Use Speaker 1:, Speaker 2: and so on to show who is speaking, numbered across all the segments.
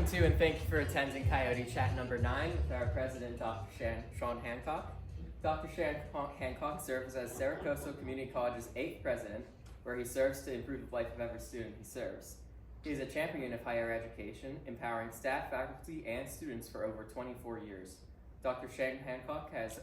Speaker 1: Welcome to and thank you for attending Coyote Chat number 9 with our president, Dr. Sean Hancock. Dr. Hancock serves as Cerro Coso Community College's 8th president, where he serves to improve the life of every student he serves. He is a champion of higher education, empowering staff, faculty, and students for over 24 years. Dr. Hancock has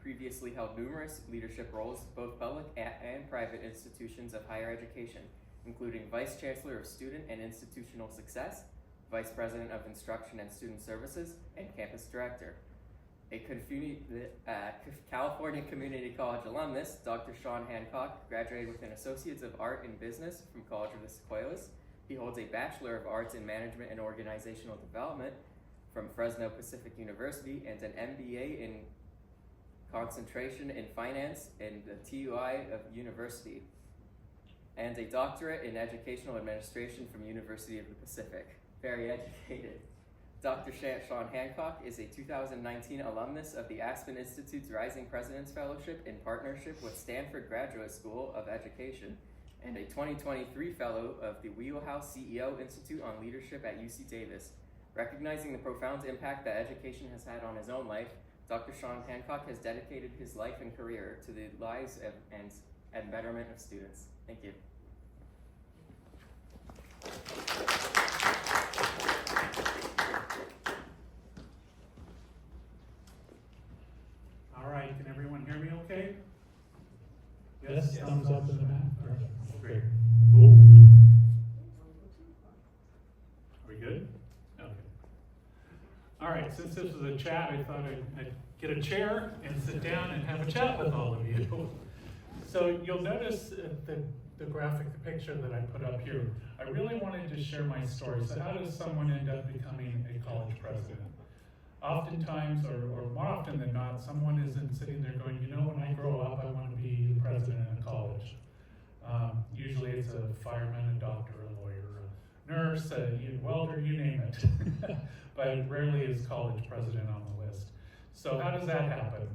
Speaker 1: previously held numerous leadership roles, both public and private institutions of higher education, including Vice Chancellor of Student and Institutional Success, Vice President of Instruction and Student Services, and Campus Director. A California Community College alumnus, Dr. Sean Hancock graduated with an Associates of Art in Business from College of the Sequoias. He holds a Bachelor of Arts in Management and Organizational Development from Fresno Pacific University and an MBA in Concentration in Finance in the TUI University, and a Doctorate in Educational Administration from University of the Pacific. Very educated. Dr. Sean Hancock is a 2019 alumnus of the Aspen Institute's Rising Presidents Fellowship in partnership with Stanford Graduate School of Education, and a 2023 fellow of the Wheelhouse CEO Institute on Leadership at UC Davis. Recognizing the profound impact that education has had on his own life, Dr. Sean Hancock has dedicated his life and career to the lives and betterment of students. Thank you.
Speaker 2: All right, can everyone hear me okay?
Speaker 3: Yes, thumbs up in the back.
Speaker 2: Great. Ooh. Are we good? Okay. All right, since this was a chat, I thought I'd get a chair and sit down and have a chat with all of you. So you'll notice the graphic, the picture that I put up here. I really wanted to share my story. So how does someone end up becoming a college president? Oftentimes, or more often than not, someone isn't sitting there going, you know, when I grow up, I want to be the president of college. Usually it's a fireman, a doctor, a lawyer, a nurse, a welder, you name it. But rarely is college president on the list. So how does that happen?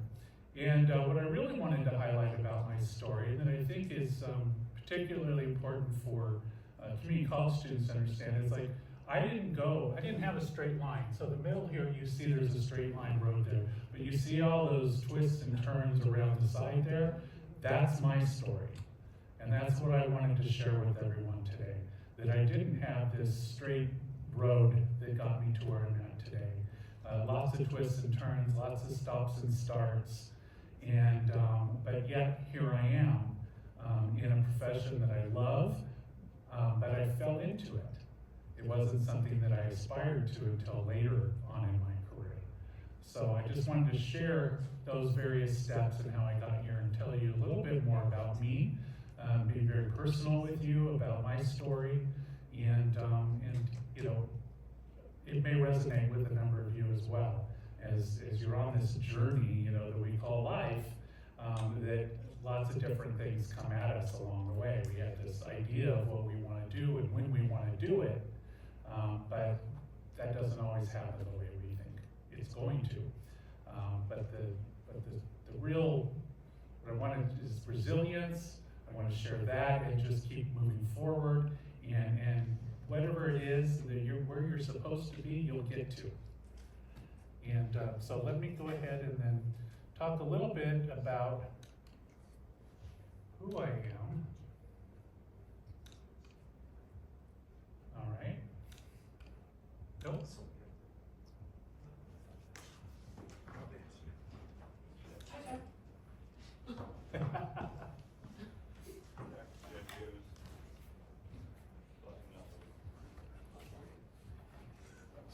Speaker 2: And what I really wanted to highlight about my story, that I think is particularly important for community college students to understand, is like, I didn't have a straight line. So the middle here, you see there's a straight line road there, but you see all those twists and turns around the side there? That's my story. And that's what I wanted to share with everyone today, that I didn't have this straight road that got me to where I'm at today. Lots of twists and turns, lots of stops and starts, and but yet here I am in a profession that I love, but I fell into it. It wasn't something that I aspired to until later on in my career. So I just wanted to share those various steps and how I got here and tell you a little bit more about me, be very personal with you about my story, and you know, it may resonate with a number of you as well, as you're on this journey, you know, that we call life, that lots of different things come at us along the way. We have this idea of what we want to do and when we want to do it, but that doesn't always happen the way we think it's going to. But the real, what I wanted is resilience. I want to share that and just keep moving forward, and whatever it is that where you're supposed to be, you'll get to. And so let me go ahead and then talk a little bit about who I am. All right. Nope.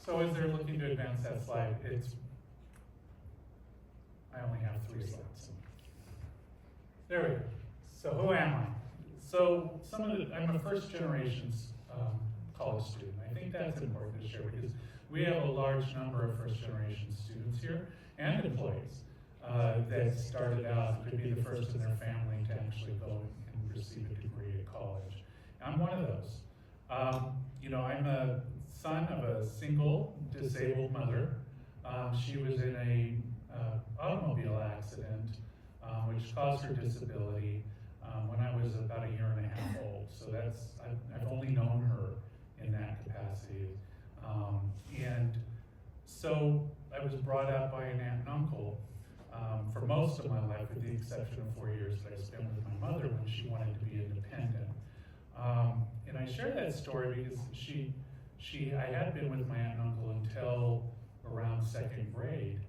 Speaker 2: So as they're looking to advance that slide, I only have 3 slides. There we go. So who am I? So I'm a first generation college student. I think that's important to share because we have a large number of first generation students here and employees that started out, could be the first in their family to actually go and receive a degree at college. I'm one of those. You know, I'm a son of a single disabled mother. She was in a automobile accident which caused her disability when I was about 1.5 years old. So I've only known her in that capacity. And so I was brought up by an aunt and uncle for most of my life, with the exception of 4 years that I spent with my mother when she wanted to be independent. And I share that story because I had been with my aunt and uncle until around second grade,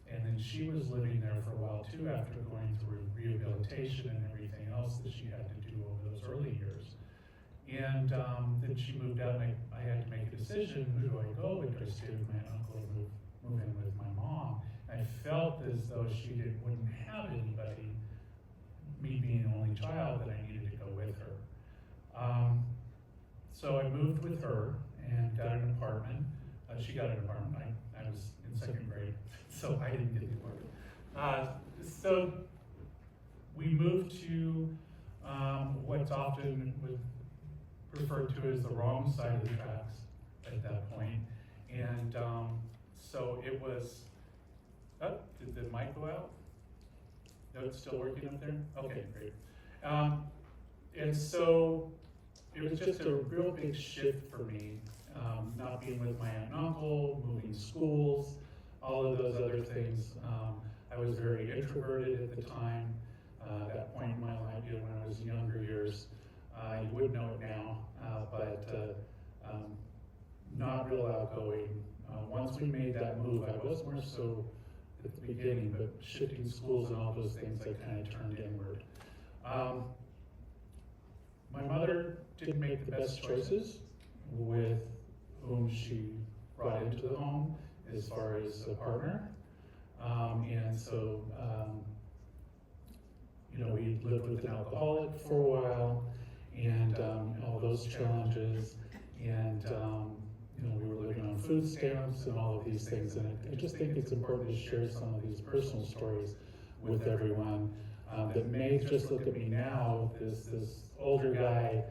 Speaker 2: and then she was living there for a while too after going through rehabilitation and everything else that she had to do over those early years. And then she moved out, and I had to make a decision: who do I go with? Do I stay with my aunt and uncle or move in with my mom? I felt as though she wouldn't have anybody, me being an only child, that I needed to go with her. So I moved with her and got an apartment. She got an apartment. I was in second grade, so I didn't get the apartment. So we moved to what's often referred to as the wrong side of the tracks at that point. And so it was, did the mic go out? No, it's still working up there? Okay, great. And so it was just a real big shift for me, not being with my aunt and uncle, moving schools, all of those other things. I was very introverted at the time, that point in my life, when I was in younger years. You would know it now, but not real outgoing. Once we made that move, I was more so at the beginning, but shifting schools and all those things, I kind of turned inward. My mother didn't make the best choices with whom she brought into the home as far as a partner. And so, we lived with an alcoholic for a while, and all those challenges, and we were living on food stamps and all of these things. And I just think it's important to share some of these personal stories with everyone that may just look at me now, this older guy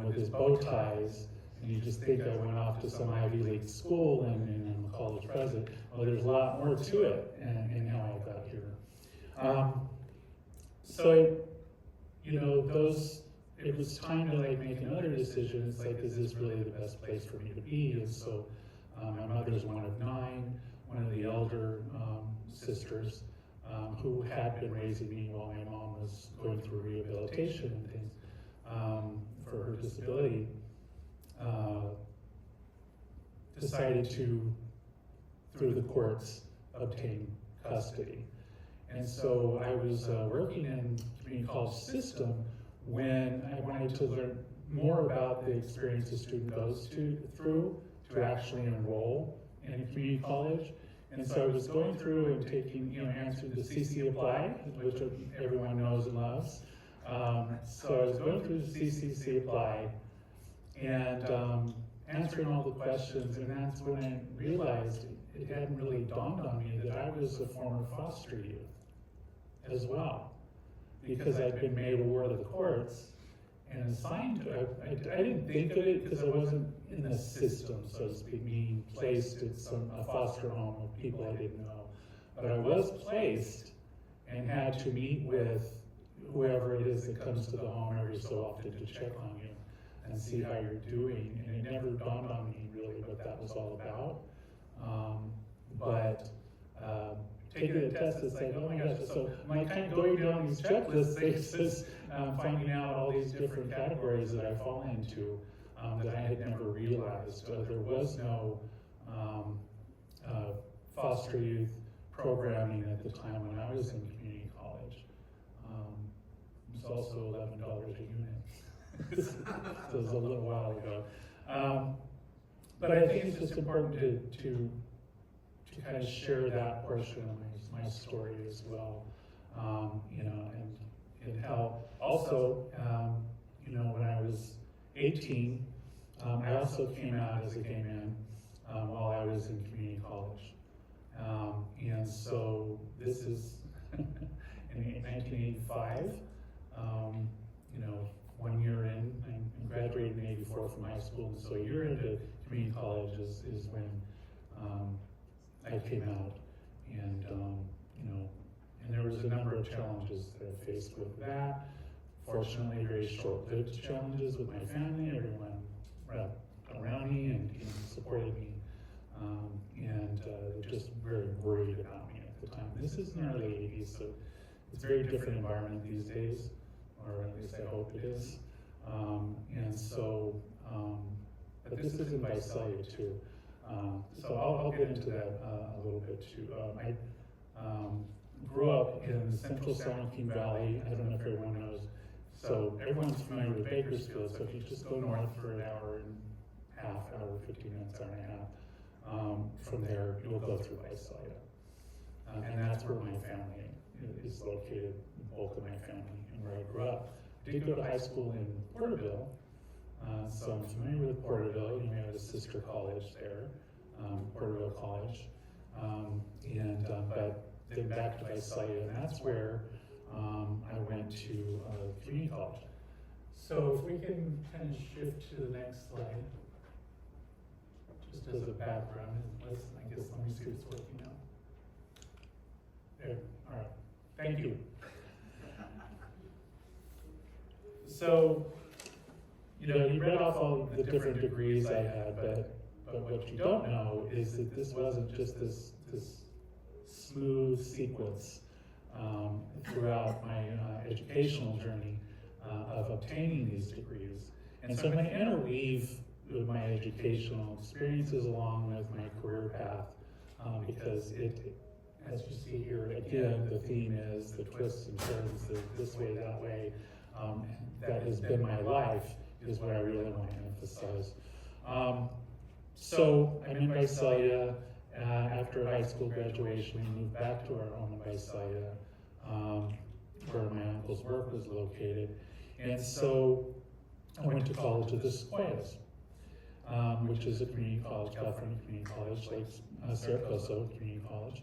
Speaker 2: with his bow ties, and you just think I went off to some Ivy League school and I'm a college president. Well, there's a lot more to it in how I got here. So, it was time to make another decision. It's like, is this really the best place for me to be? And so my mother's one of 9, one of the elder sisters who had been raising me while my mom was going through rehabilitation and things for her disability, decided to, through the courts, obtain custody. And so I was working in the community college system when I wanted to learn more about the experience a student goes through to actually enroll in a community college. And so I was going through and taking, answering the CC Apply, which everyone knows and loves. So I was going through the CCC Apply and answering all the questions, and that's when I realized it hadn't really dawned on me that I was a former foster youth as well, because I'd been made aware of the courts and assigned to it. I didn't think of it because I wasn't in the system, so to speak, being placed at a foster home of people I didn't know. But I was placed and had to meet with whoever it is that comes to the home every so often to check on you and see how you're doing. And it never dawned on me really what that was all about. But taking the test, it's like, oh my gosh. So I'm kind of going down these checklist things, finding out all these different categories that I fall into that I had never realized. There was no foster youth programming at the time when I was in community college. It was also $11 a unit. So it was a little while ago. But I think it's just important to kind of share that portion of my story as well, and how also, when I was 18, I also came out as a gay man while I was in community college. And so this is in 1985, 1 year in, I graduated in 84 from high school, and so a year into community college is when I came out, and and there was a number of challenges that I faced with that. Fortunately, very short-lived challenges with my family. Everyone around me and supported me
Speaker 3: and they're just very worried about me at the time. This is in the early 80s, so it's a very different environment these days, or at least I hope it is. And so, but this is in Visalia too. So I'll get into that a little bit too. I grew up in the central San Joaquin Valley. I don't know if everyone knows. So everyone's familiar with Bakersfield. So if you just go north for an hour and a half, hour, 15 minutes, hour and a half, from there you'll go through Visalia. And that's where my family is located, the bulk of my family, and where I grew up. I did go to high school in Porterville, so I'm familiar with Porterville. You know, I had a sister college there, Porterville College, but then back to Visalia, and that's where I went to community college. So if we can kind of shift to the next slide, just as a background, let me see if it's working now. There, all right, thank you. So, you know, you read off all the different degrees I had, but what you don't know is that this wasn't just this smooth sequence throughout my educational journey of obtaining these degrees. And so I'm going to interweave with my educational experiences along with my career path because it, as you see here, again, the theme is the twists and turns, this way, that way. That has been my life, is what I really want to emphasize. So I'm in Visalia. After high school graduation, we moved back to our home in Visalia, where my uncle's work was located. And so I went to college at the Sequoias, which is a community college, California community college, like Cerro Coso Community College,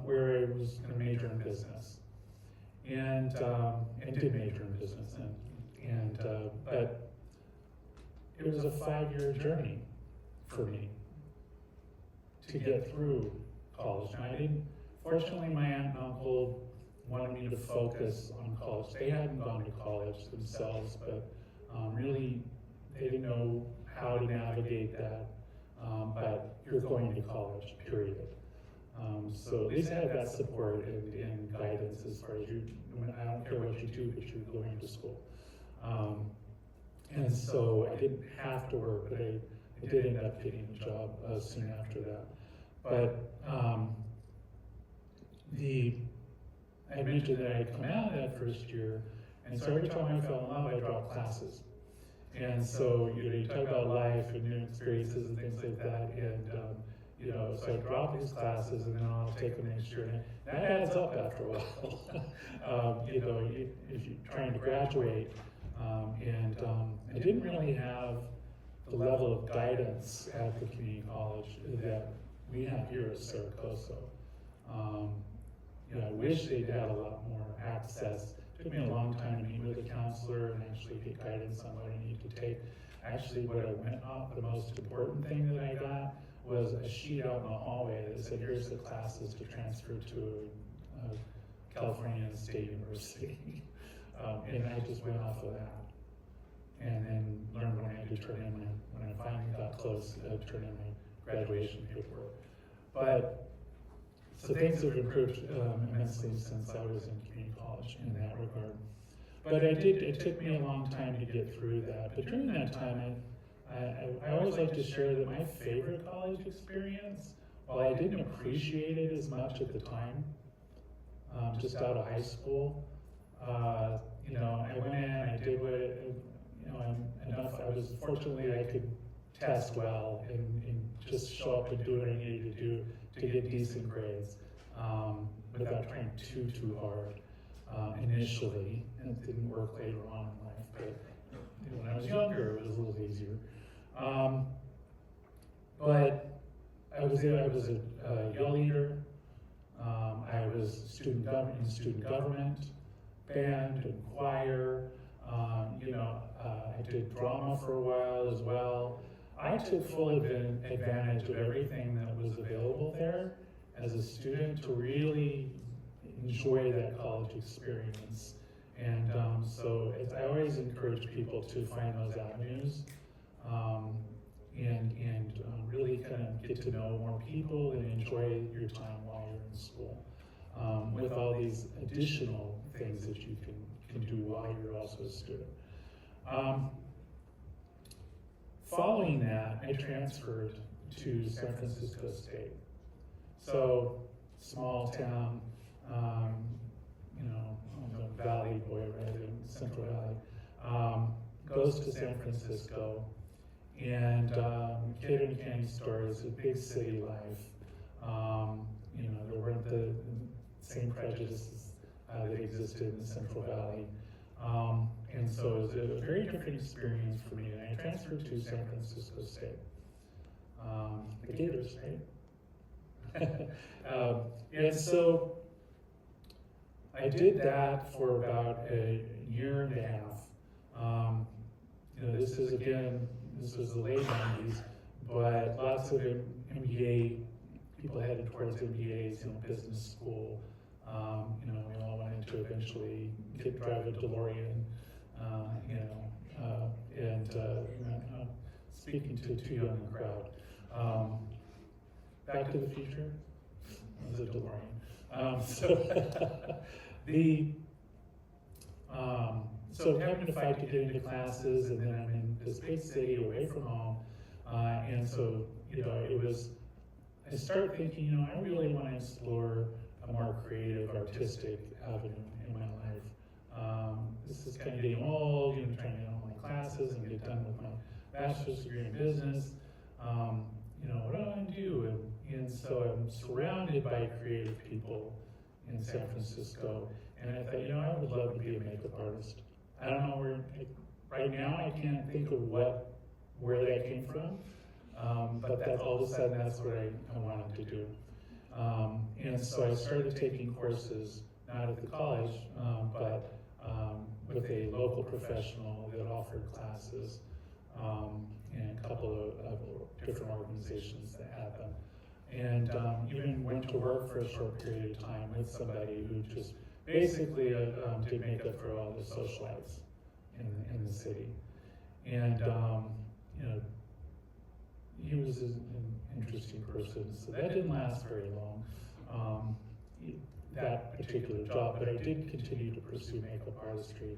Speaker 3: where I was going to major in business. And did major in business, but it was a 5-year journey for me to get through college. And fortunately, my aunt and uncle wanted me to focus on college. They hadn't gone to college themselves, but really they didn't know how to navigate that. But you're going to college, period. So at least I had that support and guidance as far as I don't care what you do, but you're going to school. And so I didn't have to work, but I did end up getting a job soon after that. But I mentioned that I had come out of that first year, and so every time I fell in love, I dropped classes. And so you talk about life and new experiences and things like that, and so I dropped these classes, and then I'll take them next year. And that adds up after a while. If you're trying to graduate, I didn't really have the level of guidance at the community college that we have here at Cerro Coso. I wish they'd had a lot more access. It took me a long time to meet with a counselor and actually get guidance on what I need to take. Actually, what I went off, the most important thing that I got was a sheet out in the hallway that said, here's the classes to transfer to California State University. And I just went off of that. And then learned when I had to turn in when I finally got close, turn in my graduation paperwork. But, so things have improved immensely since I was in community college in that regard. But it took me a long time to get through that. But during that time, I always like to share that my favorite college experience, while I didn't appreciate it as much at the time, just out of high school, I went in, I did what, fortunately I could test well and just show up and do what I needed to do to get decent grades without trying too hard initially. And it didn't work later on in life, but when I was younger, it was a little easier. But I was a Yell leader. I was student government, band and choir. I did drama for a while as well. I took full advantage of everything that was available there as a student to really enjoy that college experience. And I always encourage people to find those avenues. and really kind of get to know more people and enjoy your time while you're in school, with all these additional things that you can do while you're also a student. Following that, I transferred to San Francisco State. So, small town, I'm a Valley boy, right, in Central Valley. Goes to San Francisco, and kid in a candy store is a big city life. There weren't the same prejudices that existed in the Central Valley. And so it was a very different experience for me, and I transferred to San Francisco State. The Gators, right? And so I did that for about a year and a half. This was the late 90s, but lots of MBA, people headed towards MBAs, business school. We all wanted to eventually drive a DeLorean, and speaking to too young a crowd. Back to the Future was a DeLorean. So having to fight to get into classes, and then I'm in this big city away from home, and so I started thinking, I really want to explore a more creative, artistic avenue in my life. This is kind of getting old, trying to get all my classes and get done with my bachelor's degree in business. What do I want to do? And so I'm surrounded by creative people in San Francisco, and I thought, I would love to be a makeup artist. I don't know right now I can't think of where that came from, but that all of a sudden that's what I wanted to do. And so I started taking courses, not at the college, but with a local professional that offered classes, and a couple of different organizations that had them. And even went to work for a short period of time with somebody who just basically did makeup for all the socialites in the city. And he was an interesting person, so that didn't last very long, that particular job, but I did continue to pursue makeup artistry.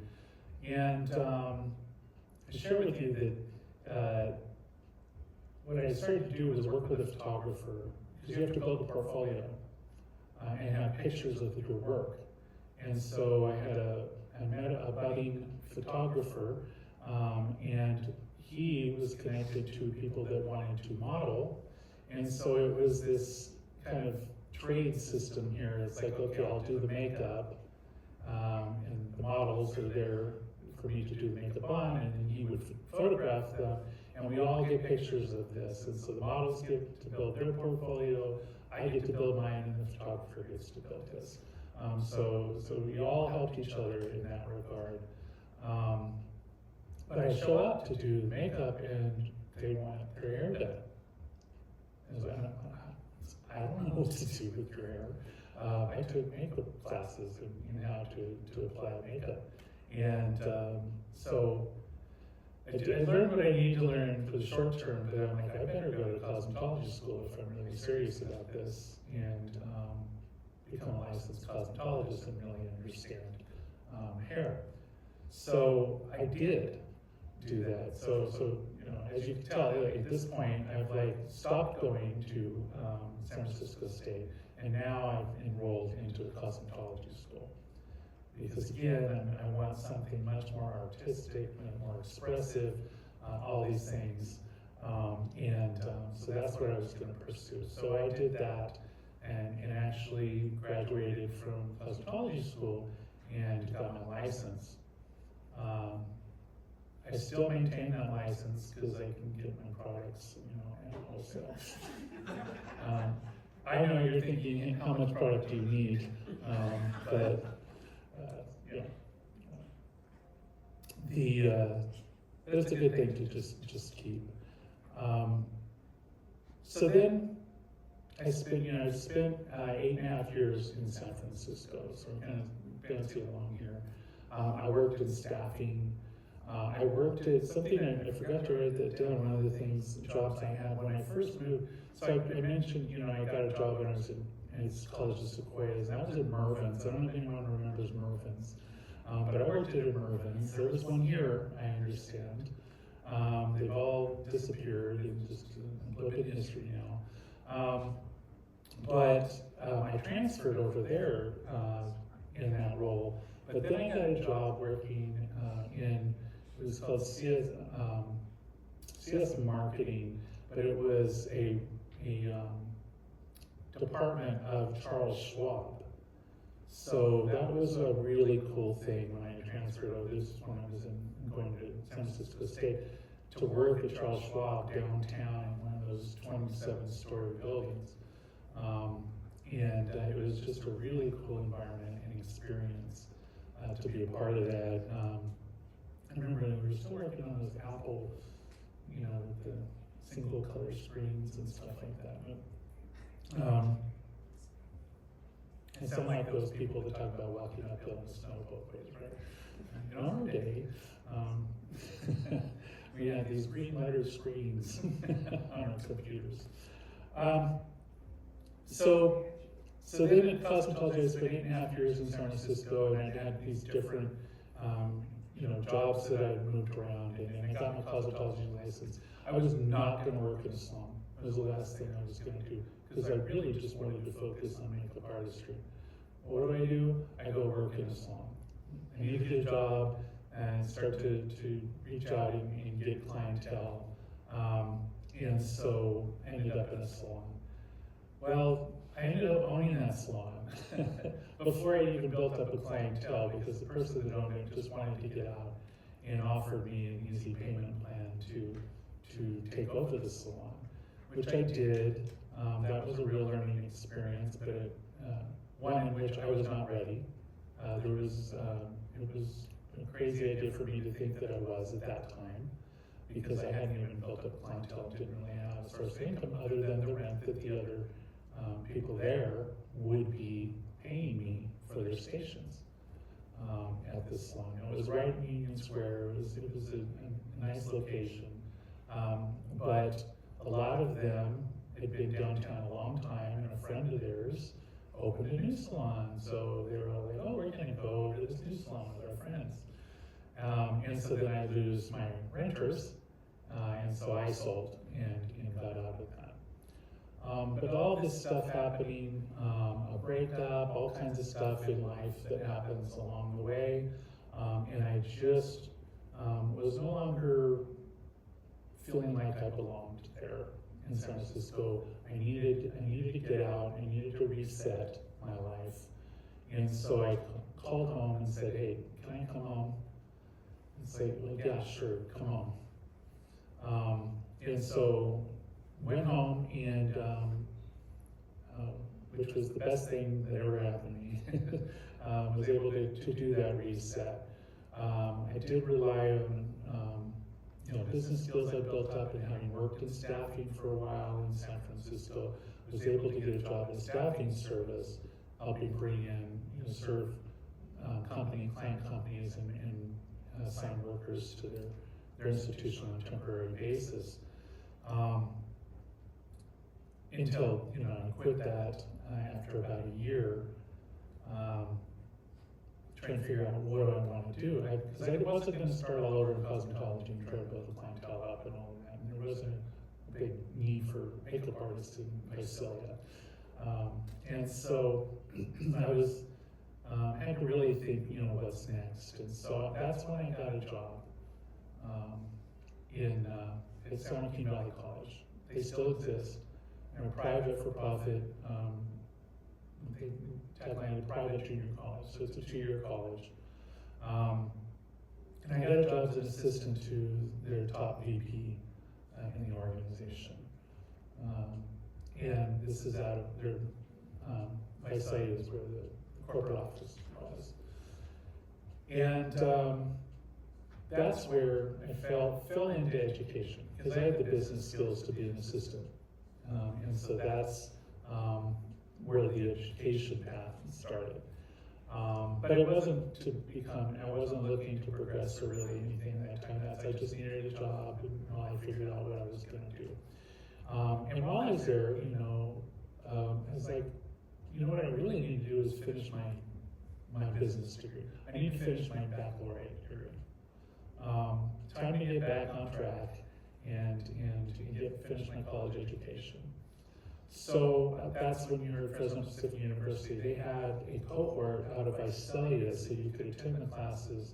Speaker 3: And I share with you that what I started to do was work with a photographer, because you have to build a portfolio and have pictures of your work. And so I met a budding photographer, and he was connected to people that wanted to model. And so it was this kind of trade system here. It's like, okay, I'll do the makeup, and the models are there for me to do the makeup on, and then he would photograph them, and we all get pictures of this. And so the models get to build their portfolio, I get to build mine, and the photographer gets to build his. So we all helped each other in that regard. But I show up to do the makeup, and they want their hair done. I don't know what to do with your hair. I took makeup classes in how to apply makeup. And so I learned what I need to learn for the short term, but I'm like, I better go to cosmetology school if I'm really serious about this, and become a licensed cosmetologist and really understand hair. So I did do that. So as you can tell, at this point, I've stopped going to San Francisco State, and now I've enrolled into a cosmetology school. Because again, I want something much more artistic, more expressive, all these things. So that's what I was going to pursue. So I did that, and actually graduated from cosmetology school and got my license. I still maintain that license because I can get my products, at wholesale. I know you're thinking, hey, how much product do you need? But it's a good thing to just keep. So then I spent 8.5 years in San Francisco, so I'm kind of bouncing along here. I worked in staffing, I worked at something, I forgot to write that down, one of the things, jobs I had when I first moved. So I mentioned, I got a job when I was in College of Sequoias, and that was at Mervyn's. I don't know if anyone remembers Mervyn's. But I worked at Mervyn's. There was one here, I understand. They've all disappeared in just a little bit of history now. But I transferred over there in that role. But then I got a job working it was called CS Marketing, but it was a department of Charles Schwab. So that was a really cool thing when I transferred over. This is when I was going to San Francisco State to work at Charles Schwab downtown in one of those 27-story buildings. And it was just a really cool environment and experience to be a part of that. I remember we were still working on those Apple, with the single color screens and stuff like that. I sound like those people that talk about walking uphill in the snow both ways, right? In our day, we had these green letter screens on our computers. So then at cosmetology, I spent 8.5 years in San Francisco, and I'd had these different, jobs that I'd moved around, and I got my cosmetology license. I was not going to work in a salon. It was the last thing I was going to do, because I really just wanted to focus on makeup artistry. What do? I go work in a salon. I need to get a job and start to reach out and get clientele. And so I ended up in a salon. Well, I ended up owning that salon before I even built up a clientele, because the person that owned it just wanted to get out and offered me an easy payment plan to take over the salon, which I did. That was a real learning experience, but one in which I was not ready. It was a crazy idea for me to think that I was at that time, because I hadn't even built up clientele, didn't really have a source of income other than the rent that the other people there would be paying me for their stations at this salon. It was right in Union Square. It was a nice location, but a lot of them had been downtown a long time, and a friend of theirs opened a new salon. So they were all like, "Oh, we're going to go to this new salon with our friends." And so then I lose my renters, and so I sold and got out of that. But all this stuff happening, a breakup, all kinds of stuff in life that happens along the way, and I just was no longer feeling like I belonged there in San Francisco. I needed to get out. I needed to reset my life, and so I called home and said, "Hey, can I come home?" And say, "Well, yeah, sure, come home." And so went home, and which was the best thing that ever happened to me. Was able to do that reset. I did rely on business skills I built up, and having worked in staffing for a while in San Francisco, was able to get a job in staffing service, helping bring in, serve client companies and assign workers to their institution on a temporary basis. Until I quit that after about a year, trying to figure out what I want to do. Because I wasn't going to start all over in cosmetology and try to build the clientele up and all of that. And there wasn't a big need for makeup artists in Visalia. And so I was had to really think, what's next. And so that's when I got a job at San Joaquin Valley College. They still exist. They're a private for-profit, technically a private junior college, so it's a 2-year college. And I got a job as an assistant to their top VP in the organization. And this is out of their, Visalia is where the corporate office was. And that's where I fell into education, because I had the business skills to be an assistant. And so that's where the education path started. But it wasn't to become, I wasn't looking to progress or really anything at that time. I just needed a job, and I figured out what I was gonna do. And while I was there, I was like, what I really need to do is finish my business degree. I need to finish my baccalaureate degree. Time to get back on track and finish my college education. So that's when you were at Fresno Pacific University. They had a cohort out of Visalia, so you could attend the classes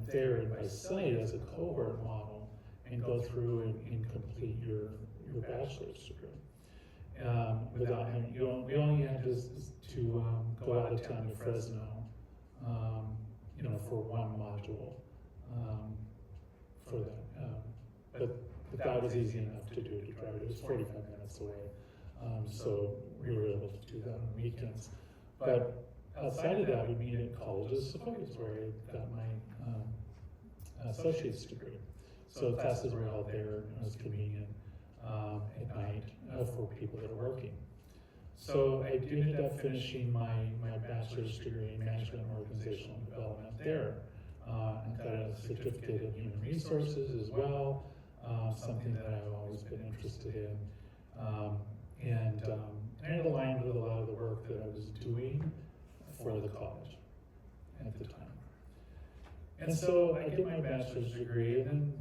Speaker 3: there in Visalia as a cohort model and go through and complete your bachelor's degree. Without having, we only had to go out of town to Fresno, for one module for that. But that was easy enough to do to drive. It was 45 minutes away. So we were able to do that on weekends. But outside of that, we meet at colleges, Sequoias, where I got my associate's degree. So classes were held there, and it was convenient at night for people that are working. So I ended up finishing my bachelor's degree in management and organizational development there. I got a certificate in human resources as well, something that I've always been interested in. And it aligned with a lot of the work that I was doing for the college at the time. And so I did my bachelor's degree, and then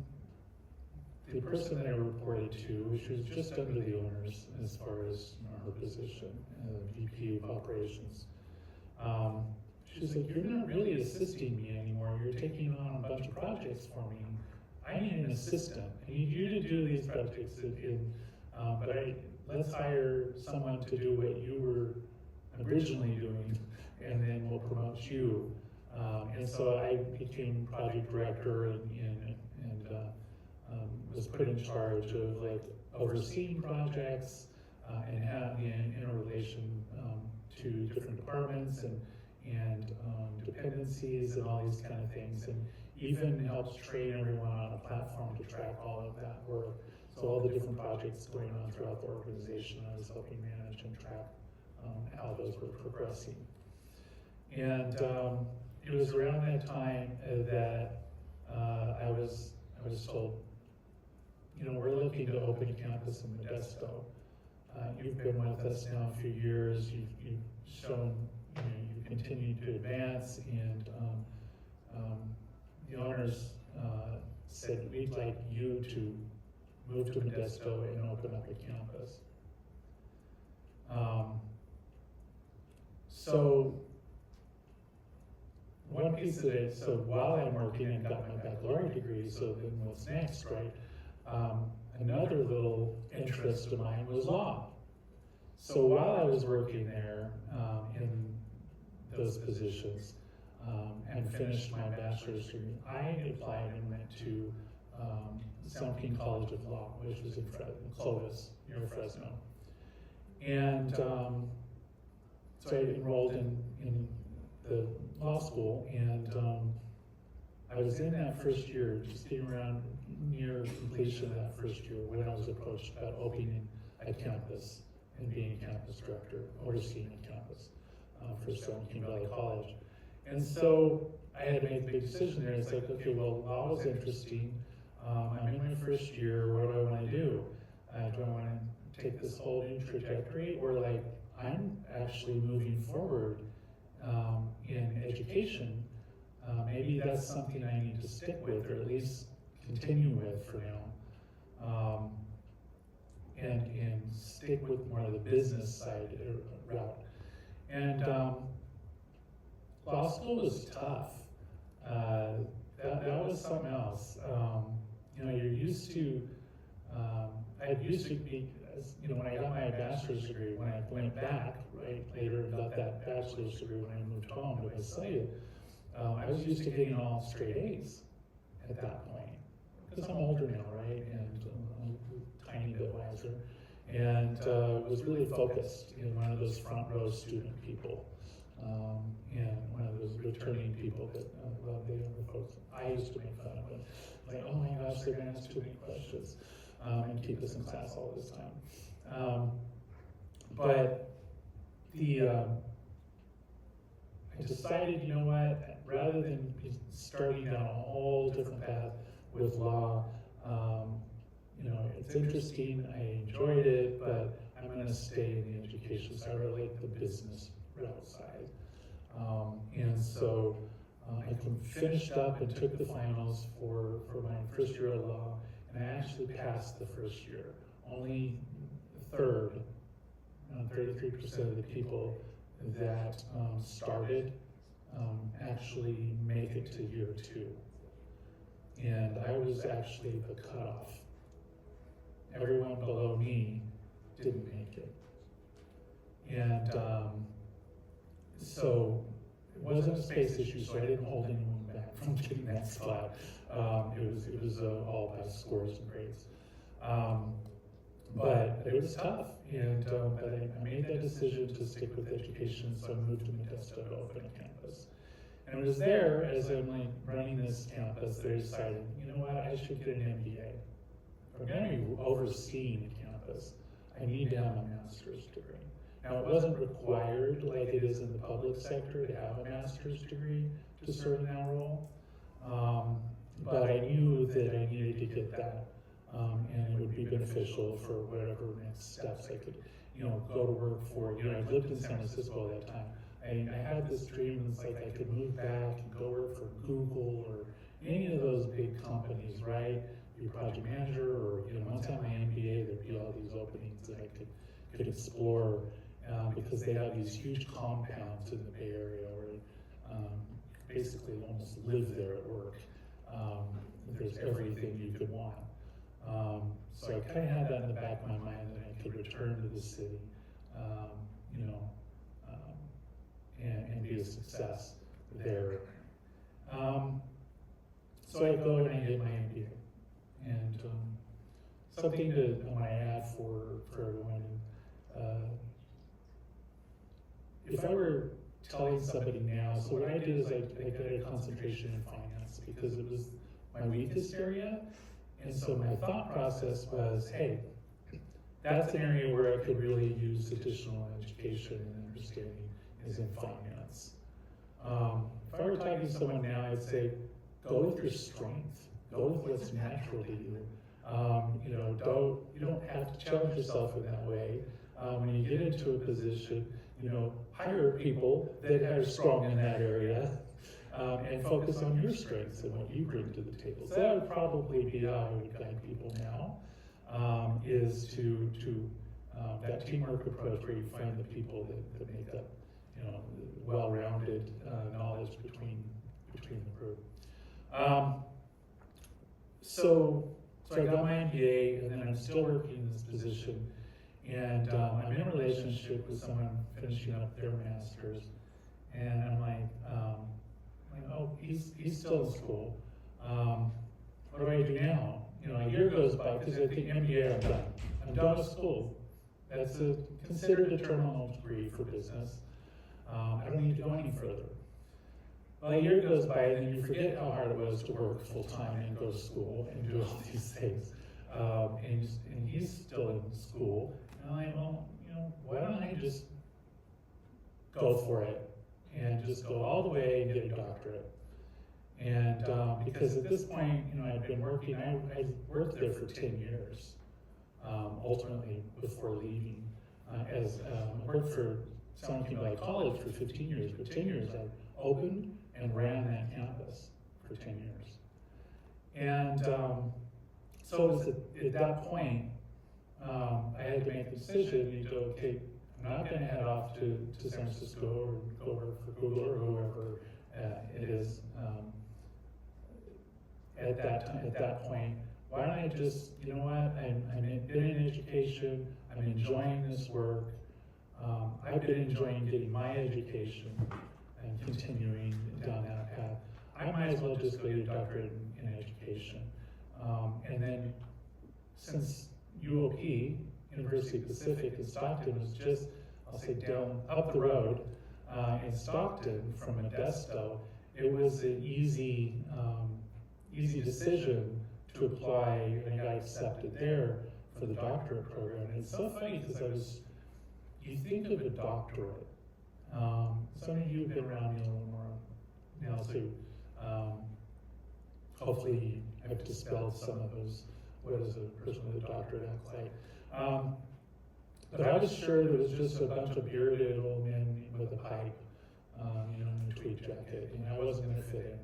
Speaker 3: the person that I reported to, she was just under the owners as far as her position, VP of operations. She was like, "You're not really assisting me anymore. You're taking on a bunch of projects for me. I need an assistant. I need you to do these projects, let's hire someone to do what you were originally doing, and then we'll promote you." And so I became project director and was put in charge of overseeing projects and having in relation to different departments and dependencies and all these kind of things, and even helps train everyone on a platform to track all of that work. So all the different projects going on throughout the organization, I was helping manage and track how those were progressing. And it was around that time that I was told, we're looking to open a campus in Modesto. You've been with us now a few years. You've shown, you continue to advance, and the owners said, "We'd like you to move to Modesto and open up a campus." So one piece of it, so while I'm working and got my baccalaureate degree, so then what's next, right? Another little interest of mine was law. So while I was working there in those positions and finished my bachelor's degree, I applied and went to San Joaquin College of Law, which was in Clovis, near Fresno. And so I enrolled in the law school, and I was in that first year, just getting around near completion of that first year, when I was approached about opening a campus and being a campus director, overseeing a campus for San Joaquin Valley College. And so I had to make a big decision there. It's like, okay, well, law was interesting. I'm in my first year. What do I want to do? Do I want to take this whole new trajectory, or I'm actually moving forward in education? Maybe that's something I need to stick with, or at least continue with for now, and stick with more of the business side route. And law school was tough. That was something else. You're used to, I used to be, when I got my bachelor's degree, when I went back, right, later and got that bachelor's degree when I moved home to Visalia, I was used to getting all straight A's at that point, because I'm older now, right, and I'm a tiny bit wiser, and was really focused, one of those front row student people, and one of those returning people that a lot of the younger folks, I used to make fun of them, like, oh my gosh, they're gonna ask too many questions, and keep us in class all this time. But I I decided, you know what, rather than starting down a whole different path with law, it's interesting, I enjoyed it, but I'm gonna stay in the education side. I really like the business route side. And so I finished up and took the finals for my first year of law, and I actually passed the first year. Only third, 33% of the people that started actually make it to year 2. And I was actually the cutoff. Everyone below me didn't make it. And so it wasn't a space issue, so I didn't hold anyone back from getting that spot. It was all by scores and grades. But it was tough, and but I made that decision to stick with education, so I moved to Modesto to open a campus. And it was there, as I'm like running this campus, they decided, you know what, I should get an MBA. If I'm going to be overseeing a campus, I need to have a master's degree. Now, it wasn't required like it is in the public sector to have a master's degree to serve in that role, but I knew that I needed to get that. And it would be beneficial for whatever next steps I could, go to work for. I lived in San Francisco at that time. I had this dream, it's like I could move back and go work for Google or any of those big companies, right? Be a project manager, or once I had my MBA, there'd be all these openings that I could explore because they have these huge compounds in the Bay Area where basically almost live there at work. There's everything you could want. So I kind of had that in the back of my mind that I could return to the city, and be a success there. So I go and I get my MBA. And something that I want to add for everyone, if I were telling somebody now, so what I did is I got a concentration in finance because it was my weakest area. And so my thought process was, hey, that's an area where I could really use additional education and understanding is in finance. If I were talking to someone now, I'd say, go with your strength, go with what's natural to you. You don't have to challenge yourself in that way. When you get into a position, hire people that are strong in that area. And focus on your strengths and what you bring to the table. So that would probably be how I would guide people now, is to that teamwork approach where you find the people that make up, well-rounded knowledge between the group. So I got my MBA, and then I'm still working in this position, and I'm in a relationship with someone finishing up their master's, and I'm like, oh, he's still in school. What do I do now? A year goes by because I think MBA, I'm done. I'm done with school. That's considered a terminal degree for business. I don't need to go any further. Well, a year goes by, and then you forget how hard it was to work full time and go to school and do all these things. And he's still in school. And I'm like, well, why don't I just go for it? And just go all the way and get a doctorate. And because at this point, I'd been working, I worked there for 10 years, ultimately before leaving. I worked for San Valley College for 15 years, but 10 years I opened and ran that campus for 10 years. And so it was at that point, I had to make a decision and go, okay, I'm not going to head off to San Francisco or go work for Google or whoever it is. At that point, why don't I just, I'm been in education, I'm enjoying this work, I've been enjoying getting my education and continuing down that path. I might as well just go get a doctorate in education. And then, since UOP, University Pacific in Stockton, was just, I'll say, down up the road in Stockton from Modesto, it was an easy decision to apply, and I got accepted there for the doctorate program. And it's so funny because you think of a doctorate, Some of you have been around me a little more now too. Hopefully I've dispelled some of those, what does a person with a doctorate act like? But I was sure there was just a bunch of bearded old men with a pipe, in a tweed jacket, I wasn't gonna fit in.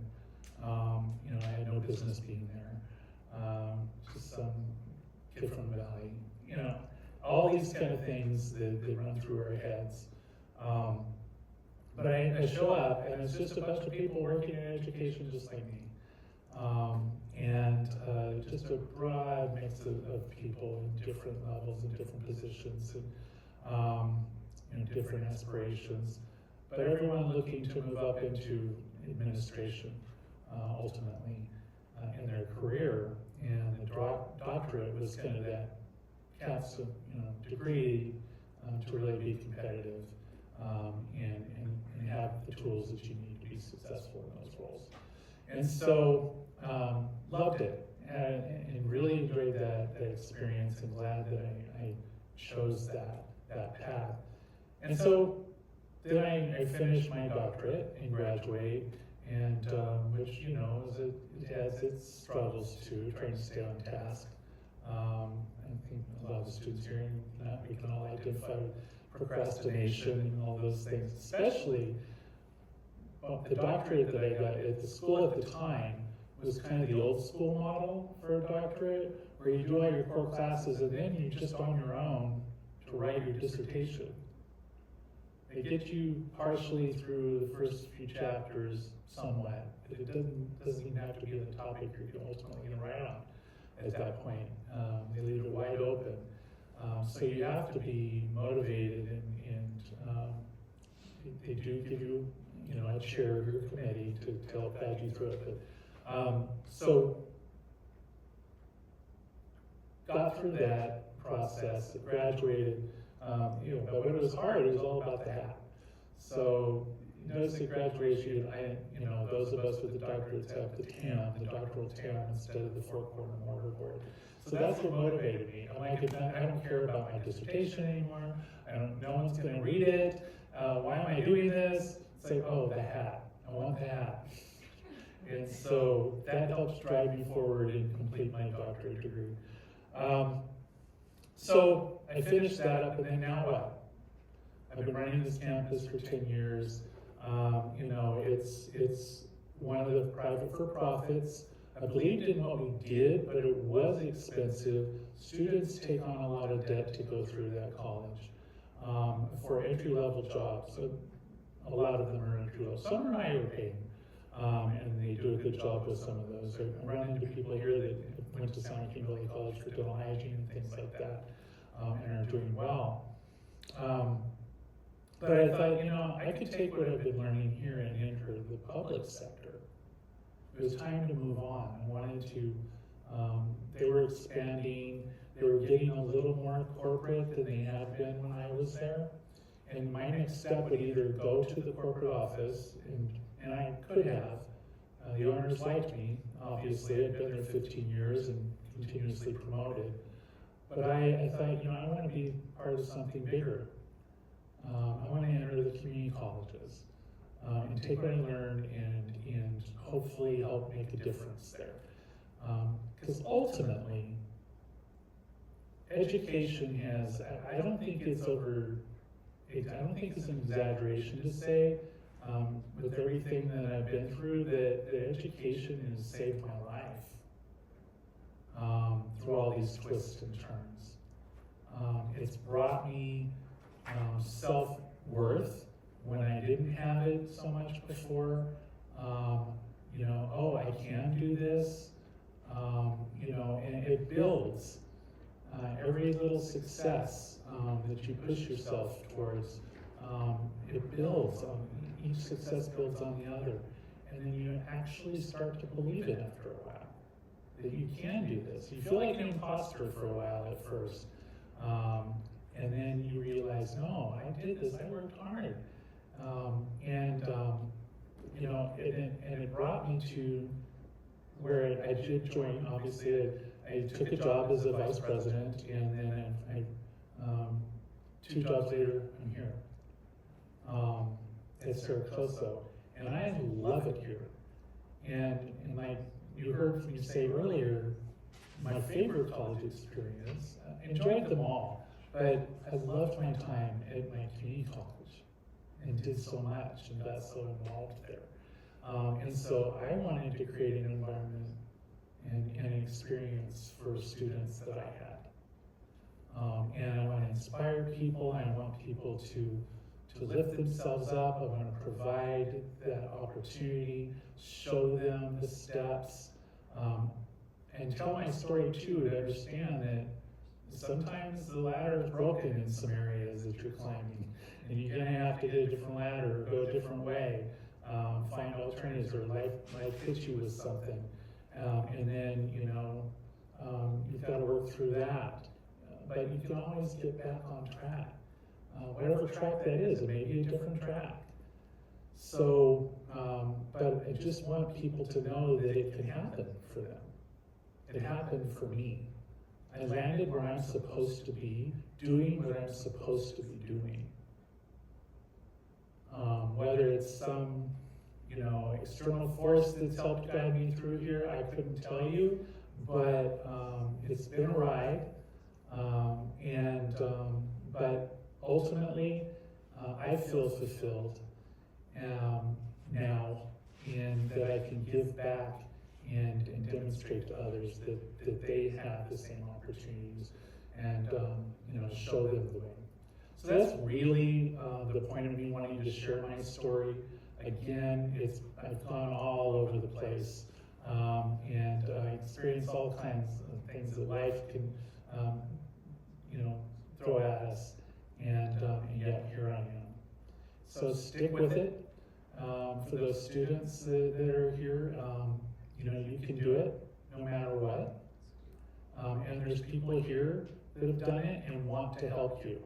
Speaker 3: I had no business being there. Just some kid from the valley, all these kind of things that run through our heads. But I show up, and it's just a bunch of people working in education just like me. And just a broad mix of people in different levels and different positions and different aspirations. But everyone looking to move up into administration ultimately in their career. And the doctorate was kind of that capstone degree to really be competitive and have the tools that you need to be successful in those roles. And so loved it and really enjoyed that experience, and glad that I chose that path. And so then I finished my doctorate and graduate, and which it has its struggles too, trying to stay on task. I think a lot of the students here, we can all identify with procrastination and all those things, especially the doctorate that I got at the school at the time was kind of the old school model for a doctorate, where you do all your core classes and then you just on your own to write your dissertation. They get you partially through the first few chapters somewhat, but it doesn't even have to be the topic you're ultimately going to write on at that point. They leave it wide open. So you have to be motivated, and they do give you, a chair of your committee to help guide you through it. But, so got through that process, graduated, but when it was hard, it was all about the hat. So notice at graduation, those of us with the doctorates have the TAM, the doctoral TAM, instead of the four-corner mortarboard. So that's what motivated me. I'm like, I don't care about my dissertation anymore. No one's going to read it. Why am I doing this? It's like, oh, the hat. I want the hat. And so that helps drive me forward and complete my doctorate degree. So I finished that up, and then now what? I've been running this campus for 10 years. It's one of the private for-profits. I believed in what we did, but it was expensive. Students take on a lot of debt to go through that college for entry-level jobs. So a lot of them are entry-level. Some are higher paying, and they do a good job with some of those. I run into people here that went to San Joaquin Valley College for dental hygiene and things like that, and are doing well. But I thought, I could take what I've been learning here and enter the public sector. It was time to move on. I wanted to, they were expanding, they were getting a little more corporate than they had been when I was there. And my next step would either go to the corporate office, and I could have. The owners liked me, obviously. I'd been there 15 years and continuously promoted. But I thought, I want to be part of something bigger. I want to enter the community colleges and take what I learned and hopefully help make a difference there. Because ultimately, education has, I don't think it's an exaggeration to say, with everything that I've been through, that education has saved my life through all these twists and turns. It's brought me self-worth when I didn't have it so much before. I can do this, and it builds. Every little success that you push yourself towards, it builds. Each success builds on the other. And then you actually start to believe it after a while, that you can do this. You feel like an imposter for a while at first. And then you realize, no, I did this, I worked hard. And it brought me to where I did join. Obviously, I took a job as a vice president, and then 2 jobs later, I'm here. at Cerro Coso, and I love it here. And like you heard me say earlier, my favorite college experience, I enjoyed them all, but I loved my time at my community college and did so much and got so involved there. And so I wanted to create an environment and an experience for students that I had. And I want to inspire people, and I want people to lift themselves up. I want to provide that opportunity, show them the steps, and tell my story too, to understand that sometimes the ladder is broken in some areas that you're climbing, and you're gonna have to hit a different ladder or go a different way, find alternatives, or life hits you with something. And then, you've got to work through that. But you can always get back on track. Whatever track that is, it may be a different track. So, but I just want people to know that it can happen for them. It happened for me. I landed where I'm supposed to be, doing what I'm supposed to be doing. Whether it's some, external force that's helped guide me through here, I couldn't tell you, but it's been a ride. But ultimately, I feel fulfilled now, and that I can give back and demonstrate to others that they have the same opportunities, and show them the way. So that's really the point of me wanting to share my story. Again, I've gone all over the place, and I experienced all kinds of things that life can throw at us, and yet here I am. So stick with it. For those students that are here, you can do it no matter what. And there's people here that have done it and want to help you.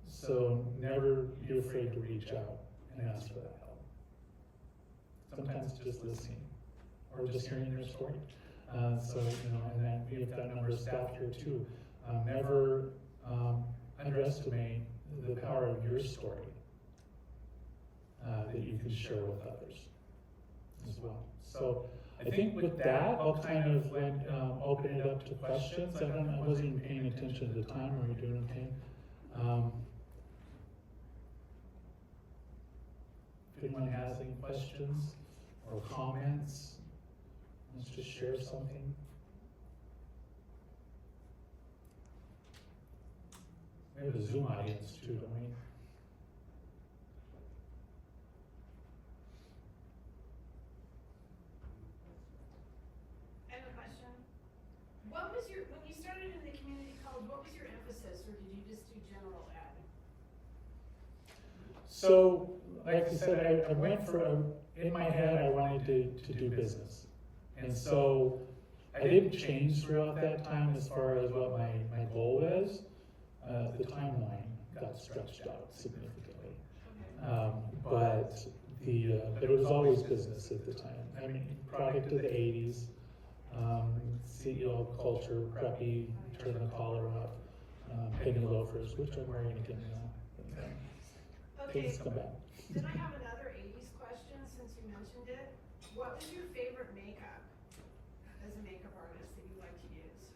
Speaker 3: So never be afraid to reach out and ask for that help. Sometimes just listening or just hearing their story. And then we've got a number of staff here too. Never underestimate the power of your story that you can share with others as well. So I think with that, I'll kind of open it up to questions. I wasn't even paying attention to the time. Are we doing okay? If anyone has any questions or comments, let's just share something. We have a Zoom audience too, don't we?
Speaker 4: I have a question. When you started in the community college, what was your emphasis, or did you just do general ed?
Speaker 3: So, like I said, I went in my head, I wanted to do business. And so, I didn't change throughout that time as far as what my goal was. The timeline got stretched out significantly. But it was always business at the time. I mean, product of the 80s, CEO culture, preppy, turn the collar up, penny loafers, which I'm wearing again now.
Speaker 4: Okay,
Speaker 3: Things come back.
Speaker 4: then I have another 80s question since you mentioned it. What was your favorite makeup as a makeup artist that you like to use?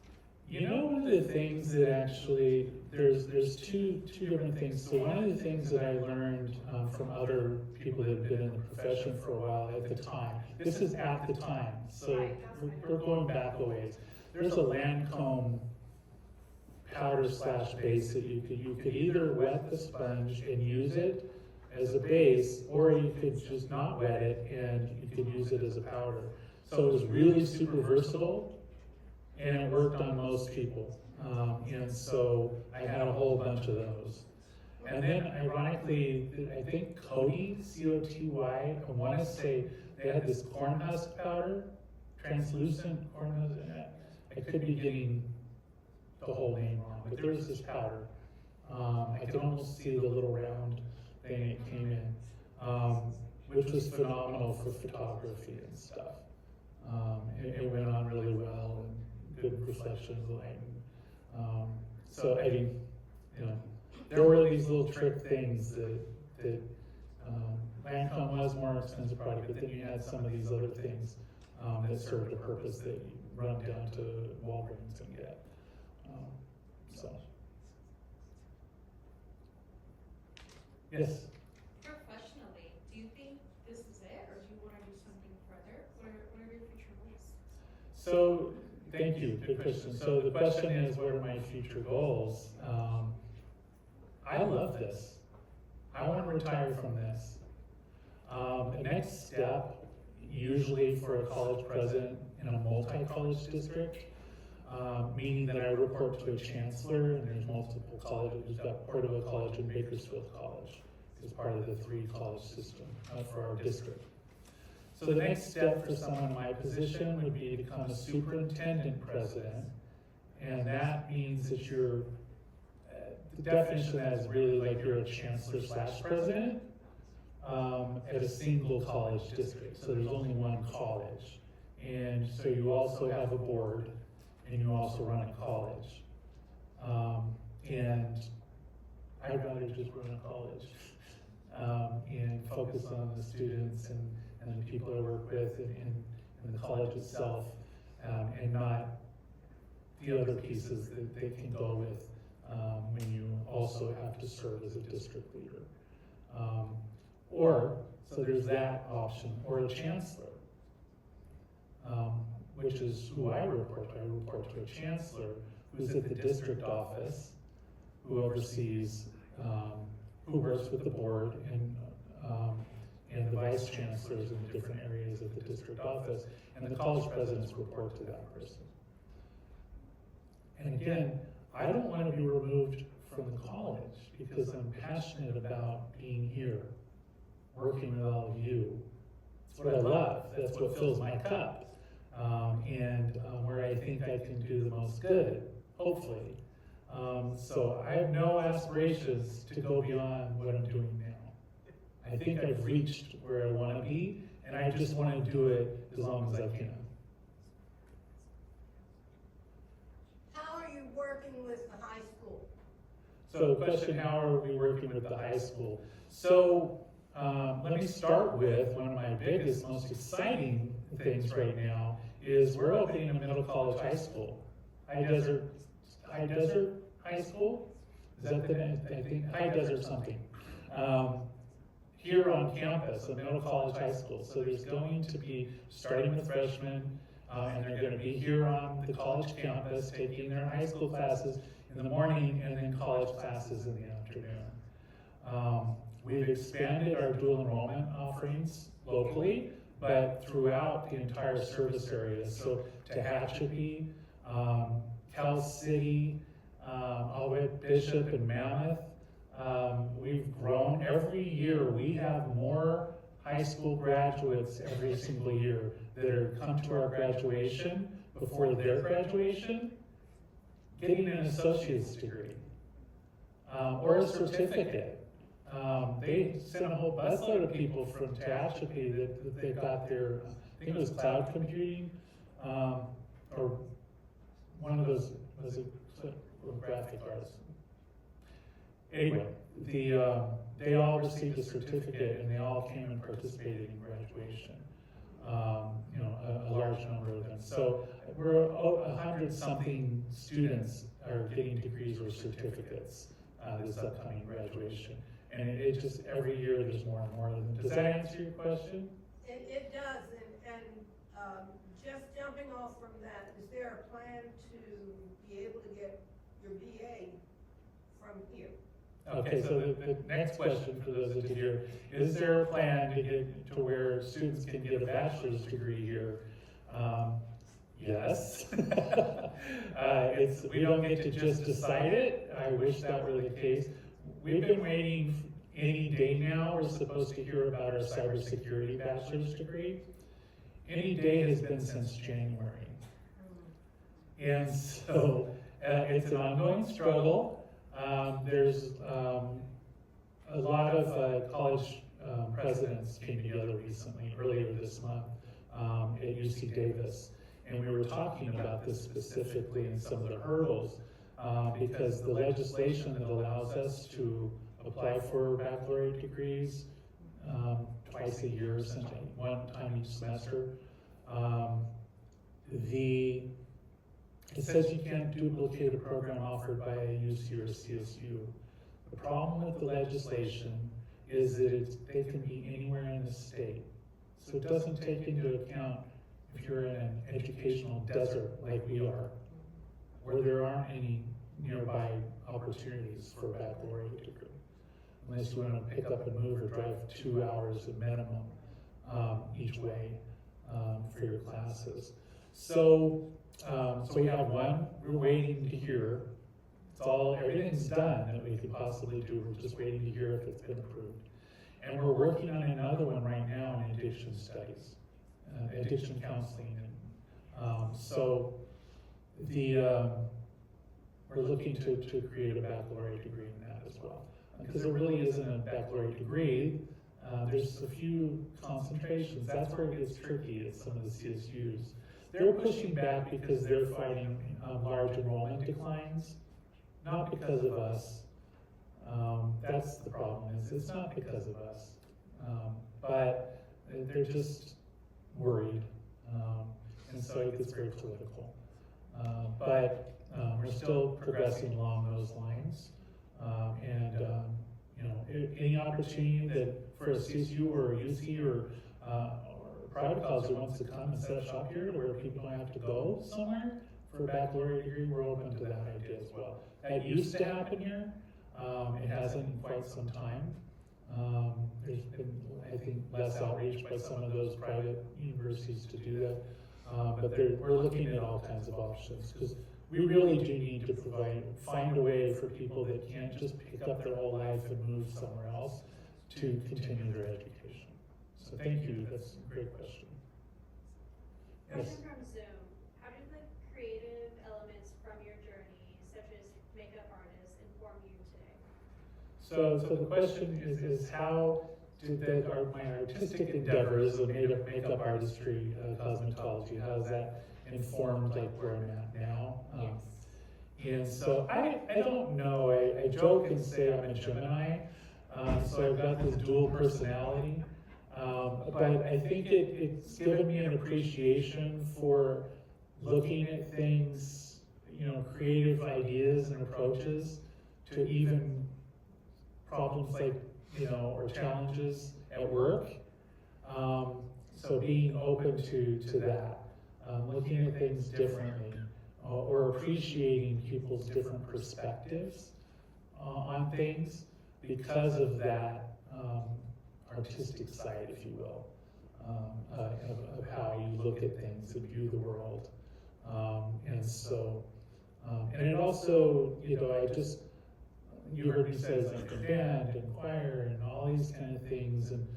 Speaker 3: One of the things that actually, there's two different things. So one of the things that I learned from other people that have been in the profession for a while at the time, this is at the time, so we're going back a ways. There's a Lancome powder / base that you could either wet the sponge and use it as a base, or you could just not wet it and you could use it as a powder. So it was really super versatile, and it worked on most people. And so I had a whole bunch of those. And then ironically, I think Coyote, C-O-T-Y, I want to say they had this corn husk powder, translucent corn husk. I could be getting the whole name wrong, but there was this powder. I could almost see the little round thing it came in, which was phenomenal for photography and stuff. It went on really well, and good reflection of the light. So I mean, there were these little trick things that Hancock was a more expensive product, but then you had some of these other things that served a purpose that you run down to Walgreens and get. So. Yes?
Speaker 5: Professionally, do you think this is it, or do you want to do something further? What are your future goals?
Speaker 3: So, thank you, good question. So the question is, what are my future goals? I love this. I want to retire from this. The next step, usually for a college president in a multi-college district, meaning that I report to a chancellor, and there's multiple colleges. We've got Cordova College and Bakersfield College as part of the 3-college system for our district. So the next step for someone in my position would be to become a superintendent president, and that means that you're, the definition of that is really like you're a chancellor/president at a single college district. So there's only one college. And so you also have a board, and you also run a college. And I'd rather just run a college and focus on the students and the people I work with and the college itself, and not the other pieces that they can go with when you also have to serve as a district leader. So there's that option, or a chancellor, which is who I report to. I report to a chancellor who's at the district office, who oversees, who works with the board and the vice chancellors in the different areas of the district office, and the college presidents report to that person. And again, I don't want to be removed from the college because I'm passionate about being here, working with all of you. It's what I love. That's what fills my cup. And where I think I can do the most good, hopefully. So I have no aspirations to go beyond what I'm doing now. I think I've reached where I want to be, and I just want to do it as long as I can.
Speaker 6: How are you working with the high school?
Speaker 3: So the question, how are we working with the high school? So let me start with one of my biggest, most exciting things right now is we're opening a middle college high school. High Desert High School? Is that the name? I think High Desert something. Here on campus, a middle college high school. So there's going to be, starting with freshmen, and they're going to be here on the college campus taking their high school classes in the morning and then college classes in the afternoon. We've expanded our dual enrollment offerings locally, but throughout the entire service area. So Tehachapi, Cal City, all the way to Bishop and Mammoth. We've grown. Every year we have more high school graduates every single year that are come to our graduation before their graduation, getting an associate's degree or a certificate. They sent a whole busload of people from Tehachapi that they got their, I think it was cloud computing, or one of those, was it graphic arts? Anyway, they all received a certificate and they all came and participated in graduation. A large number of them. So we're 100-something students are getting degrees or certificates this upcoming graduation. And it just, every year there's more and more of them. Does that answer your question?
Speaker 6: It does, and just jumping off from that, is there a plan to be able to get your BA from here?
Speaker 3: Okay, so the next question for those of you here, is there a plan to get to where students can get a bachelor's degree here? Yes. We don't get to just decide it. I wish that were the case. We've been waiting any day now. We're supposed to hear about our cybersecurity bachelor's degree. Any day has been since January. And so it's an ongoing struggle. There's a lot of college presidents came together recently, earlier this month, at UC Davis. And we were talking about this specifically and some of the hurdles, because the legislation that allows us to apply for baccalaureate degrees twice a year, essentially, one time each semester. It says you can't duplicate a program offered by a UC or CSU. The problem with the legislation is that they can be anywhere in the state. So it doesn't take into account if you're in an educational desert like we are, where there aren't any nearby opportunities for a baccalaureate degree, unless you want to pick up and move or drive 2 hours at minimum each way for your classes. So we have one. We're waiting to hear. Everything's done that we could possibly do. We're just waiting to hear if it's been approved. And we're working on another one right now in addiction studies, addiction counseling. We're looking to create a baccalaureate degree in that as well. Because there really isn't a baccalaureate degree. There's a few concentrations. That's where it gets tricky at some of the CSUs. They're pushing back because they're fighting large enrollment declines, not because of us. That's the problem, is it's not because of us. But they're just worried, and so it gets very political. But we're still progressing along those lines. Any opportunity that for a CSU or a UC or private college that wants to come and set up shop here where people don't have to go somewhere for a baccalaureate degree, we're open to that idea as well. That used to happen here. It hasn't in quite some time. There's been, I think, less outreach by some of those private universities to do that. But we're looking at all kinds of options because we really do need to find a way for people that can't just pick up their whole life and move somewhere else to continue their education. So thank you, that's a great question. Yes.
Speaker 5: Question from Zoom. How do the creative elements from your journey, such as makeup artists, inform you today?
Speaker 3: So the question is how did my artistic endeavors of makeup artistry, cosmetology, how has that informed like where I'm at now? And so I don't know, I joke and say I'm a Gemini, so I've got this dual personality, but I think it's given me an appreciation for looking at things, creative ideas and approaches to even problems like, or challenges at work. So being open to that, looking at things differently, or appreciating people's different perspectives on things because of that artistic side, if you will, of how you look at things and view the world. And it also, you heard me say like the band and choir and all these kind of things, and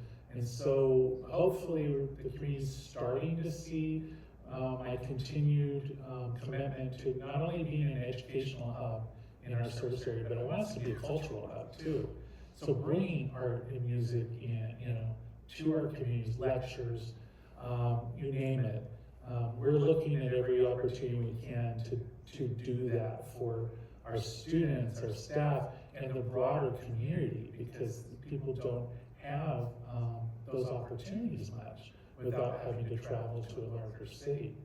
Speaker 3: so hopefully the community's starting to see my continued commitment to not only being an educational hub in our service area, but I want us to be a cultural hub too. So bringing art and music in, to our communities, lectures, you name it. We're looking at every opportunity we can to do that for our students, our staff, and the broader community, because people don't have those opportunities much without having to travel to a larger city.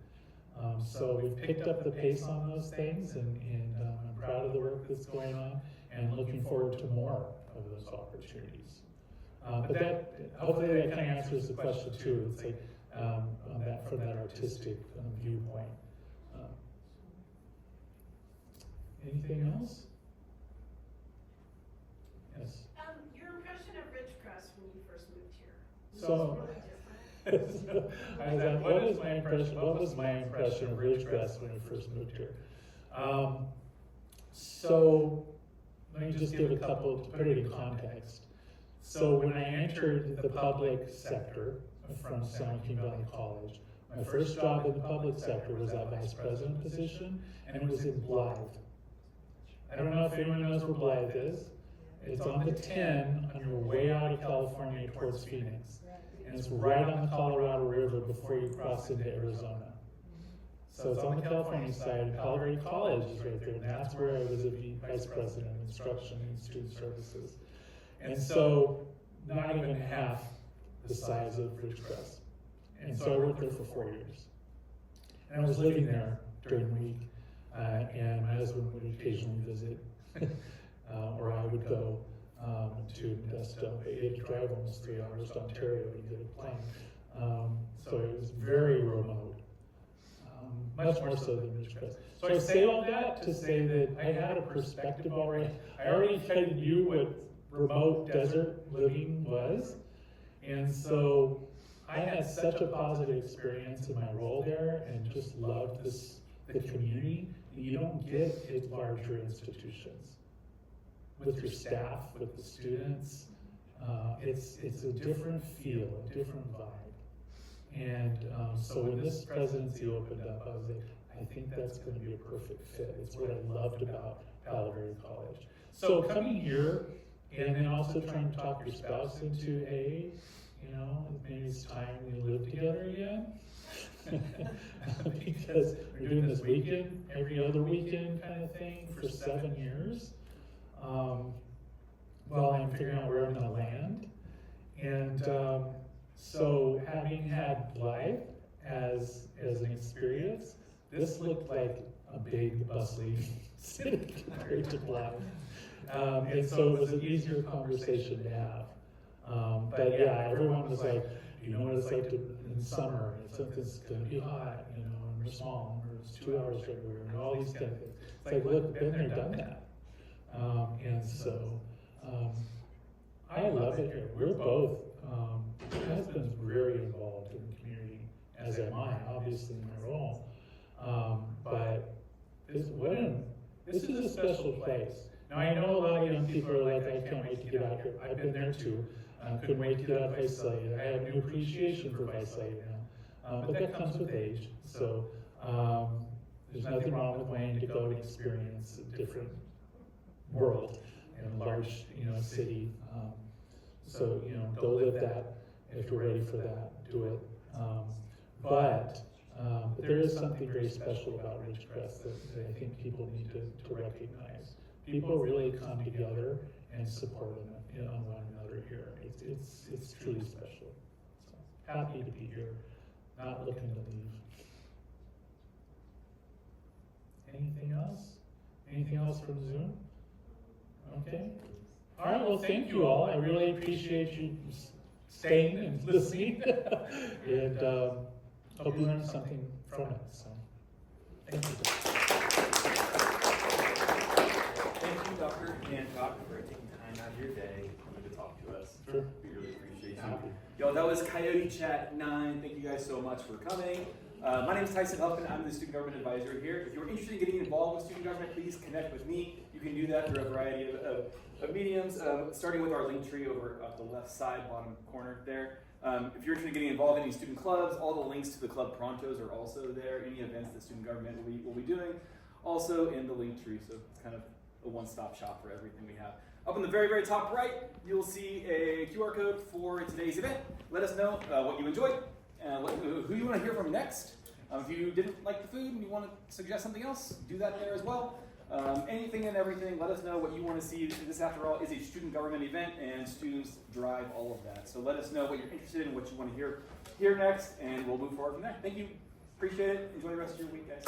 Speaker 3: So we've picked up the pace on those things, and I'm proud of the work that's going on, and looking forward to more of those opportunities. But hopefully that kind of answers the question too. It's like from that artistic viewpoint. Anything else? Yes.
Speaker 4: Your impression of Ridgecrest when you first moved here.
Speaker 3: So, I was like, what was my impression of Ridgecrest when I first moved here? So let me just give a couple to put it in context. So when I entered the public sector from San Joaquin Valley College, my first job in the public sector was that vice president position, and it was in Blythe. I don't know if anyone knows where Blythe is. It's on the 10 on your way out of California towards Phoenix. And it's right on the Colorado River before you cross into Arizona. So it's on the California side, and Colorado College is right there, and that's where I was a vice president of instruction and student services. And so not even half the size of Ridgecrest. And so I worked there for 4 years. And I was living there during the week, and my husband would occasionally visit, or I would go to Modesto. He had to drive almost 3 hours to Ontario to get a plane. So it was very remote, much more so than Ridgecrest. So I say all that to say that I had a perspective already. I already kind of knew what remote desert living was. And so I had such a positive experience in my role there and just loved the community that you don't get at larger institutions. With your staff, with the students, it's a different feel, a different vibe. And so when this presidency opened up, I was like, I think that's going to be a perfect fit. It's what I loved about Palo Verde College. So coming here and then also trying to talk your spouse into, hey, you know, maybe it's time we live together again. Because we're doing this weekend, every other weekend kind of thing for 7 years. While I'm figuring out where I'm going to land. And so having had life as an experience, this looked like a big bustling city compared to life. And so it was an easier conversation to have. But yeah, everyone was like, you know what it's like in summer, it's going to be hot, you know, and we're small, and it's 2 hours everywhere, and all these kind of things. It's like, look, been there, done that. And so I love it here. We're both, my husband's very involved in the community, as am I, obviously in my role. But this is a special place. Now I know a lot of young people are like, I can't wait to get out here. I've been there too. Couldn't wait to get out of Visalia. I have new appreciation for Visalia now. But that comes with age. So there's nothing wrong with wanting to go and experience a different world in a large, city. So, go live that. If you're ready for that, do it. But there is something very special about Ridgecrest that I think people need to recognize. People really come together and support one another here. It's truly special. So happy to be here, not looking to leave. Anything else? Anything else from Zoom? Okay. All right, well, thank you all. I really appreciate you staying and listening. And hope you learned something from it. So, thank you.
Speaker 7: Thank you, Dr. Hancock, for taking time out of your day to talk to us.
Speaker 3: Sure.
Speaker 7: We really appreciate you.
Speaker 3: Happy.
Speaker 7: Y'all, that was Coyote Chat 9. Thank you guys so much for coming. My name is Tyson Huffman. I'm the Student Government Advisor here. If you're interested in getting involved with student government, please connect with me. You can do that through a variety of mediums, starting with our link tree over at the left side, bottom corner there. If you're interested in getting involved in any student clubs, all the links to the club prontos are also there. Any events that student government will be doing, also in the link tree. So it's kind of a one-stop shop for everything we have. Up in the very, very top right, you'll see a QR code for today's event. Let us know what you enjoyed, who you want to hear from next. If you didn't like the food and you want to suggest something else, do that there as well. Anything and everything, let us know what you want to see. This, after all, is a student government event, and students drive all of that. So let us know what you're interested in, what you want to hear next, and we'll move forward from there. Thank you. Appreciate it. Enjoy the rest of your week, guys.